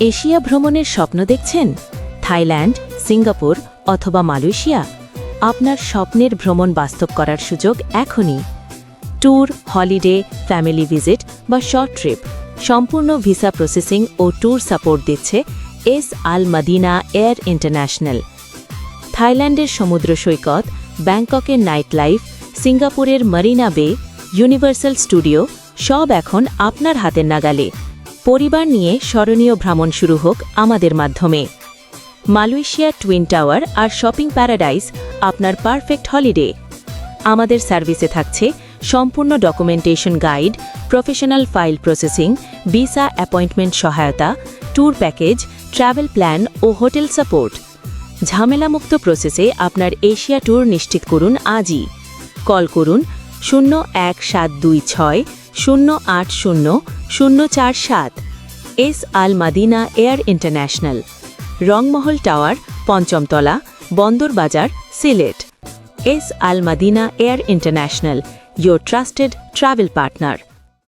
Asia ভ্রমণের স্বপ্ন দেখছেন? থাইল্যান্ড, সিঙ্গাপুর অথবা মালয়েশিয়া? আপনার স্বপ্নের ভ্রমণ বাস্তব করার সুযোগ এখনই। ট্যুর, হলিডে, ফ্যামিলি ভিজিট বা শর্ট ট্রিপ, সম্পূর্ণ ভিসা প্রসেসিং ও ট্যুর সাপোর্ট দিচ্ছে S Al Madina air international. থাইল্যান্ডের সমুদ্র সৈকত, ব্যাংককের নাইট লাইফ, সিঙ্গাপুরের মারিনা বে, ইউনিভার্সাল স্টুডিও সব এখন আপনার হাতের নাগালে। পরিবার নিয়ে স্মরণীয় ভ্রমণ শুরু হোক আমাদের মাধ্যমে। মালয়েশিয়া টুইন টাওয়ার আর শপিং প্যারাডাইস আপনার পারফেক্ট হলিডে। আমাদের সার্ভিসে থাকছে সম্পূর্ণ documentation guide, professional file processing, visa appointment সহায়তা, ট্যুর প্যাকেজ, ট্রাভেল প্ল্যান ও হোটেল সাপোর্ট। ঝামেলামুক্ত প্রসেসে আপনার এশিয়া ট্যুর নিশ্চিত করুন আজই। কল করুন 01726 080 047। S Al Madina air international, Rangmahal tower, পঞ্চম তলা, Bandar Bazar, Sylhet. S Al Madina air international, your trusted travel partner.